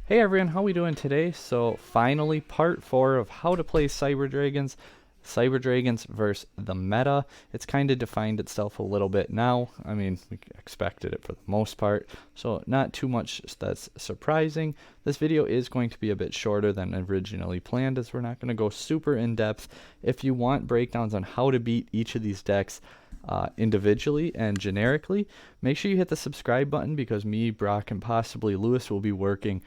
Hey everyone, how we doing today? So finally part 4 of how to play Cyber Dragons. Cyber Dragons versus the meta. It's kind of defined itself a little bit now. I mean, we expected it for the most part, so not too much that's surprising. This video is going to be a bit shorter than originally planned, as we're not going to go super in depth. If you want breakdowns on how to beat each of these decks individually and generically, make sure you hit the subscribe button, because me, Brock, and possibly Lewis will be working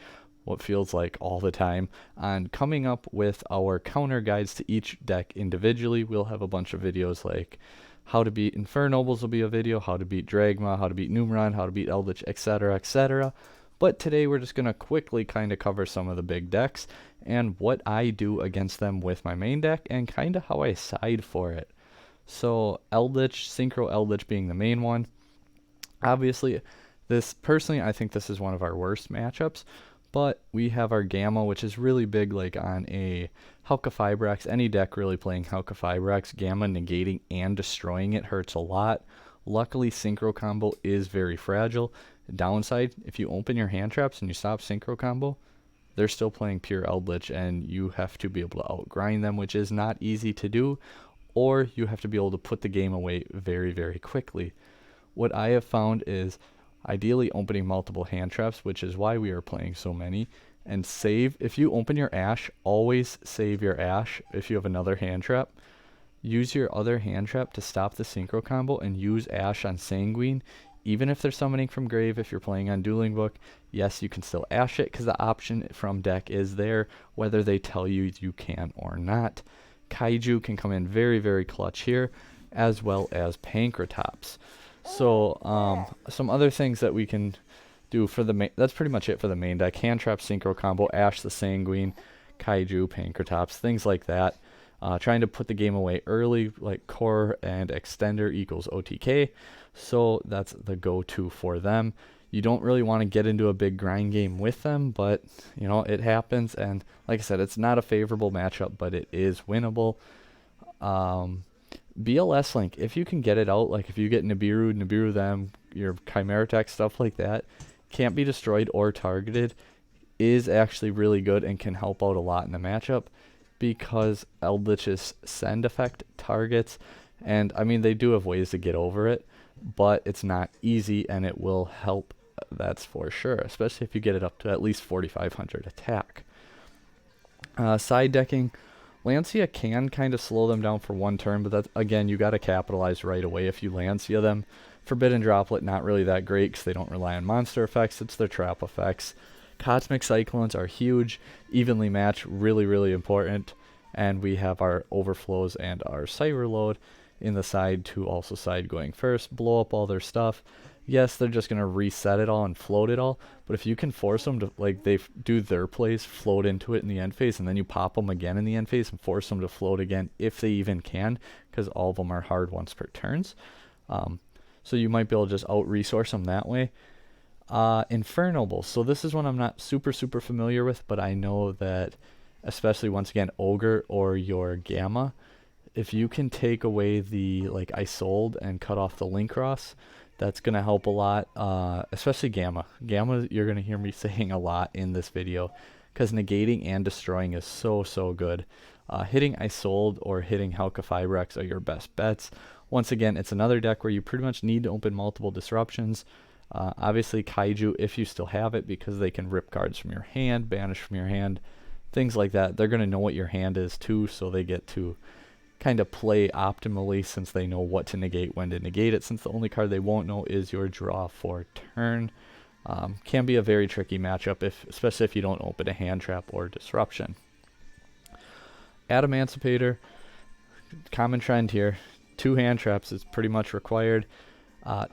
what feels like all the time on coming up with our counter guides to each deck individually. We'll have a bunch of videos like how to beat Infernobles will be a video, how to beat Dragma, how to beat Numeron, how to beat Eldritch, etc., etc. But today we're just going to quickly kind of cover some of the big decks and what I do against them with my main deck and kind of how I side for it. So Eldritch, Synchro Eldritch being the main one. Obviously, personally, I think this is one of our worst matchups. But we have our Gamma, which is really big, like on a Hauka Fibrax. Any deck really playing Hauka Fibrax, Gamma negating and destroying it hurts a lot. Luckily, Synchro Combo is very fragile. Downside, if you open your hand traps and you stop Synchro Combo, they're still playing pure Eldritch, and you have to be able to outgrind them, which is not easy to do, or you have to be able to put the game away very, very quickly. What I have found is ideally opening multiple hand traps, which is why we are playing so many, and save. If you open your Ash, always save your Ash. If you have another hand trap, use your other hand trap to stop the Synchro Combo and use Ash on Sanguine. Even if they're summoning from grave, if you're playing on Dueling Book, yes, you can still Ash it, because the option from deck is there, whether they tell you you can or not. Kaiju can come in very, very clutch here, as well as Pankratops. So some other things that we can do for the main, that's pretty much it for the main deck. Hand trap, Synchro Combo, Ash the Sanguine, Kaiju, Pankratops, things like that. Trying to put the game away early, like Core and Extender equals OTK. So that's the go-to for them. You don't really want to get into a big grind game with them, but you know, it happens. And like I said, it's not a favorable matchup, but it is winnable. BLS Link, if you can get it out, like if you get Nibiru them, your Chimera Attack, stuff like that, can't be destroyed or targeted, is actually really good and can help out a lot in the matchup, because Eldritch's send effect targets, and I mean, they do have ways to get over it, but it's not easy, and it will help, that's for sure, especially if you get it up to at least 4,500 attack. Side decking, Lancia can kind of slow them down for one turn, but that's, again, you got to capitalize right away if you Lancia them. Forbidden Droplet, not really that great because they don't rely on monster effects, it's their trap effects. Cosmic Cyclones are huge, evenly matched, really, really important. And we have our Overflows and our Cyber Load in the side to also side going first, blow up all their stuff. Yes, they're just going to reset it all and float it all, but if you can force them to, like, they do their plays, float into it in the end phase, and then you pop them again in the end phase and force them to float again, if they even can, because all of them are hard once per turns. So you might be able to just out-resource them that way. Infernobles. So this is one I'm not super familiar with, but I know that, especially once again, Ogre or your Gamma, if you can take away the, like, Isolde and cut off the Link Cross, that's going to help a lot, especially Gamma. Gamma, you're going to hear me saying a lot in this video, because negating and destroying is so good. Hitting Isolde or hitting Hauka Fibrax are your best bets. Once again, it's another deck where you pretty much need to open multiple disruptions. Obviously, Kaiju, if you still have it, because they can rip cards from your hand, banish from your hand, things like that. They're going to know what your hand is too, so they get to kind of play optimally, since they know what to negate, when to negate it, since the only card they won't know is your draw for turn. Can be a very tricky matchup, especially if you don't open a hand trap or disruption. Adamancipator, common trend here. 2 hand traps is pretty much required.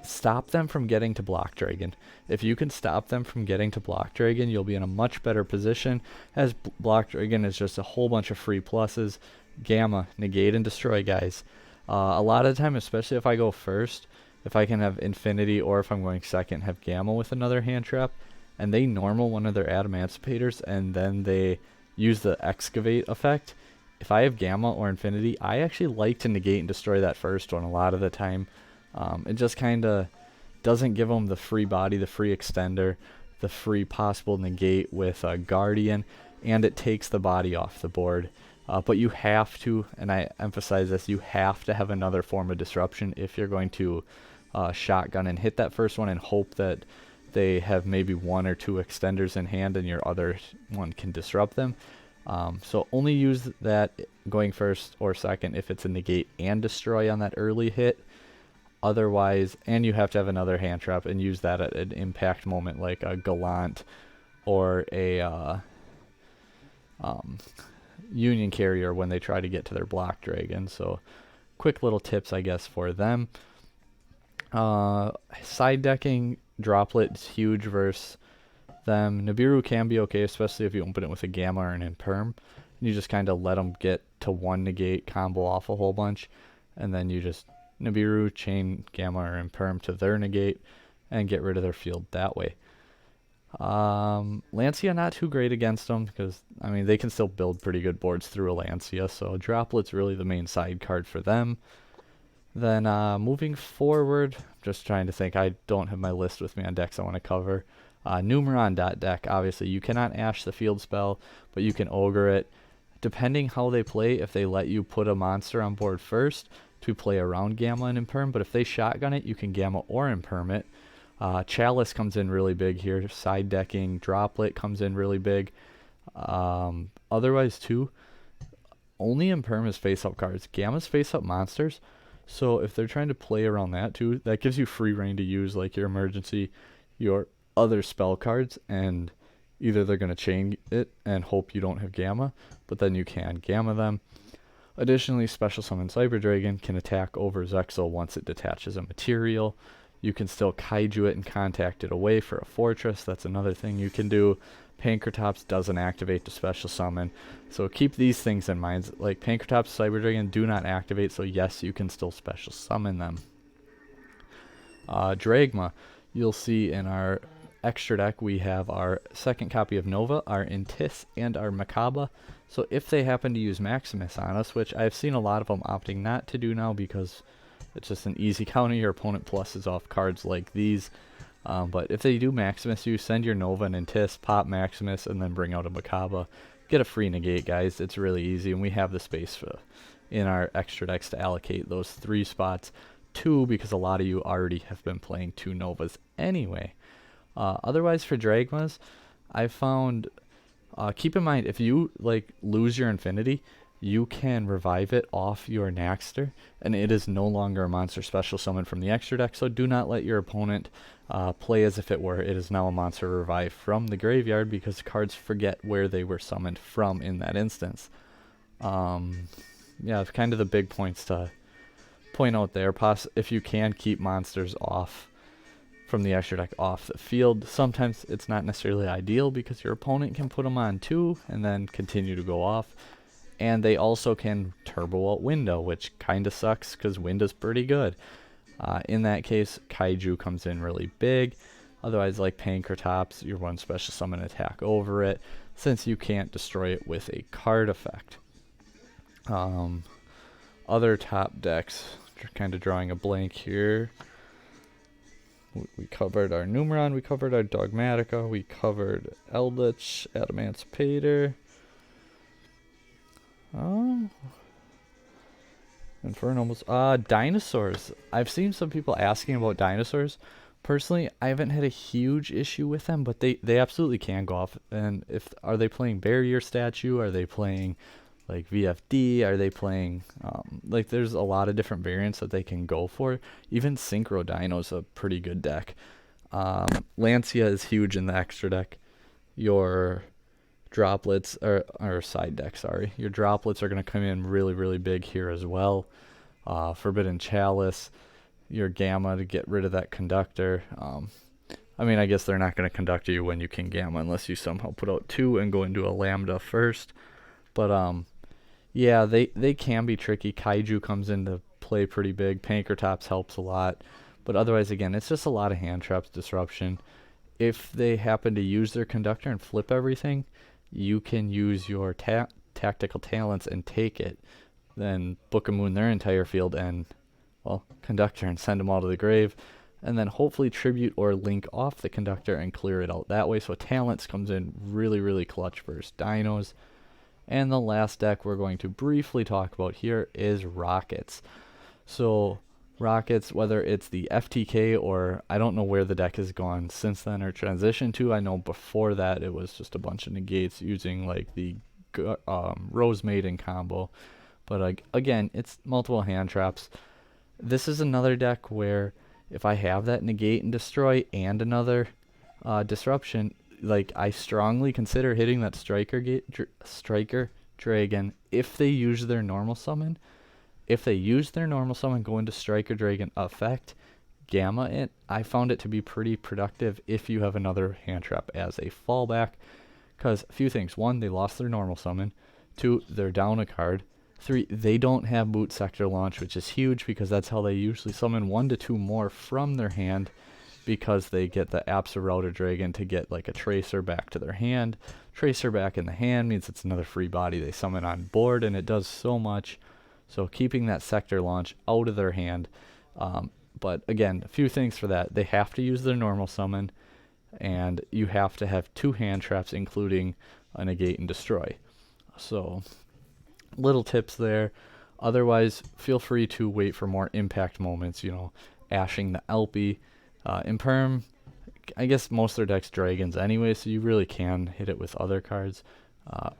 Stop them from getting to Block Dragon. If you can stop them from getting to Block Dragon, you'll be in a much better position, as Block Dragon is just a whole bunch of free pluses. Gamma, negate and destroy, guys. A lot of the time, especially if I go first, if I can have Infinity, or if I'm going second, have Gamma with another hand trap, and they normal one of their Adamancipators, and then they use the Excavate effect. If I have Gamma or Infinity, I actually like to negate and destroy that first one a lot of the time. It just kind of doesn't give them the free body, the free extender, the free possible negate with a Guardian, and it takes the body off the board. But you have to, and I emphasize this, you have to have another form of disruption if you're going to shotgun and hit that first one and hope that they have maybe 1 or 2 extenders in hand and your other one can disrupt them. So only use that going first or second if it's a negate and destroy on that early hit. Otherwise, and you have to have another hand trap and use that at an impact moment like a Gallant or a Union Carrier when they try to get to their block dragon. So quick little tips, I guess, for them. Side decking Droplet is huge versus them. Nibiru can be okay, especially if you open it with a Gamma or an Imperm. You just kind of let them get to 1 negate, combo off a whole bunch, and then you just Nibiru, chain Gamma or Imperm to their negate, and get rid of their field that way. Lancia not too great against them because, I mean, they can still build pretty good boards through a Lancia, so Droplet's really the main side card for them. Then moving forward, just trying to think, I don't have my list with me on decks I want to cover. Numeron deck, obviously you cannot Ash the field spell, but you can Ogre it. Depending how they play, if they let you put a monster on board first to play around Gamma and Imperm, but if they shotgun it, you can Gamma or Imperm it. Chalice comes in really big here. Side decking Droplet comes in really big. Otherwise too, only Imperm is face-up cards. Gamma's face-up monsters. So if they're trying to play around that too, that gives you free reign to use like your emergency, your other spell cards, and either they're going to chain it and hope you don't have Gamma, but then you can Gamma them. Additionally, Special Summon Cyber Dragon can attack over Zexal once it detaches a material. You can still Kaiju it and contact it away for a fortress. That's another thing you can do. Pankratops doesn't activate to Special Summon, so keep these things in mind. Like Pankratops, Cyber Dragon do not activate, so yes, you can still Special Summon them. Dragma, you'll see in our extra deck we have our second copy of Nova, our Intis, and our Makaba. So if they happen to use Maximus on us, which I've seen a lot of them opting not to do now because it's just an easy counter, your opponent pluses off cards like these. But if they do Maximus you, send your Nova and Intis, pop Maximus, and then bring out a Makaba. Get a free negate, guys. It's really easy, and we have the space for, in our extra decks to allocate those 3 spots. 2, because a lot of you already have been playing 2 Novas anyway. Otherwise, for Dragmas, I found, keep in mind, if you like lose your Infinity, you can revive it off your Naxter, and it is no longer a monster special summon from the extra deck, so do not let your opponent play as if it were. It is now a monster revive from the graveyard because cards forget where they were summoned from in that instance. Yeah, it's kind of the big points to point out there. If you can keep monsters off from the extra deck off the field, sometimes it's not necessarily ideal because your opponent can put them on too and then continue to go off. And they also can turbo out Window, which kind of sucks because Window's pretty good. In that case, Kaiju comes in really big. Otherwise, like Pankratops, your 1 special summon attack over it, since you can't destroy it with a card effect. Other top decks, kind of drawing a blank here. We covered our Numeron, we covered our Dogmatica, we covered Eldritch, Adamantipator. Inferno, dinosaurs. I've seen some people asking about dinosaurs. Personally, I haven't had a huge issue with them, but they absolutely can go off. And are they playing Barrier Statue? Are they playing like VFD? Are they playing like there's a lot of different variants that they can go for. Even Synchro Dino's a pretty good deck. Lancia is huge in the extra deck. Your droplets or side deck, sorry. Your droplets are going to come in really, really big here as well. Forbidden Chalice, your Gamma to get rid of that conductor. I mean, I guess they're not going to conduct you when you can Gamma unless you somehow put out 2 and go into a Lambda first. But yeah, they can be tricky. Kaiju comes into play pretty big. Pankratops helps a lot. But otherwise, again, it's just a lot of hand traps, disruption. If they happen to use their conductor and flip everything, you can use your tactical talents and take it. Then Book of Moon their entire field and, well, conductor and send them all to the grave. and then hopefully tribute or link off the conductor and clear it out that way. So talents comes in really, really clutch versus dinos. And the last deck we're going to briefly talk about here is rockets. So rockets, whether it's the FTK or I don't know where the deck has gone since then or transitioned to. I know before that it was just a bunch of negates using like the Rose Maiden combo. But again, it's multiple hand traps. This is another deck where if I have that negate and destroy and another disruption, like I strongly consider hitting that striker dragon if they use their normal summon. If they use their normal summon, go into striker dragon effect, gamma it. I found it to be pretty productive if you have another hand trap as a fallback. Because a few things: one, they lost their normal summon. Two, they're down a card. Three, they don't have boot sector launch, which is huge because that's how they usually summon 1 to 2 more from their hand, because they get the Router Dragon to get like a Tracer back to their hand. Tracer back in the hand means it's another free body they summon on board, and it does so much. So keeping that sector launch out of their hand. But again, a few things for that. They have to use their normal summon, and you have to have 2 hand traps, including a negate and destroy. So little tips there. Otherwise, feel free to wait for more impact moments, you know, ashing the Elpie. In Perm, I guess most of their decks dragons anyway, so you really can hit it with other cards.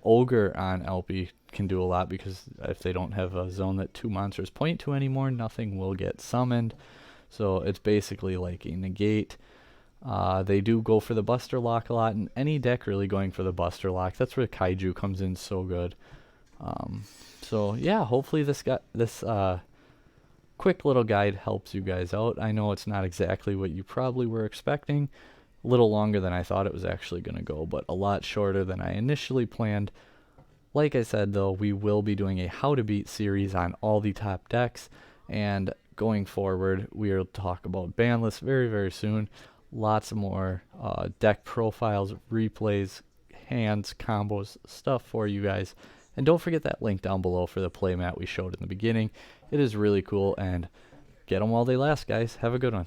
Ogre on Elpie can do a lot, because if they don't have a zone that 2 monsters point to anymore, nothing will get summoned. So it's basically like a negate. They do go for the Buster Lock a lot, and any deck really going for the Buster Lock. That's where Kaiju comes in so good. So yeah, hopefully this quick little guide helps you guys out. I know it's not exactly what you probably were expecting. A little longer than I thought it was actually going to go, but a lot shorter than I initially planned. Like I said, though, we will be doing a How to Beat series on all the top decks, and going forward, we'll talk about banlist very, very soon. Lots of more deck profiles, replays, hands, combos, stuff for you guys. And don't forget that link down below for the playmat we showed in the beginning. It is really cool, and get them while they last, guys. Have a good one.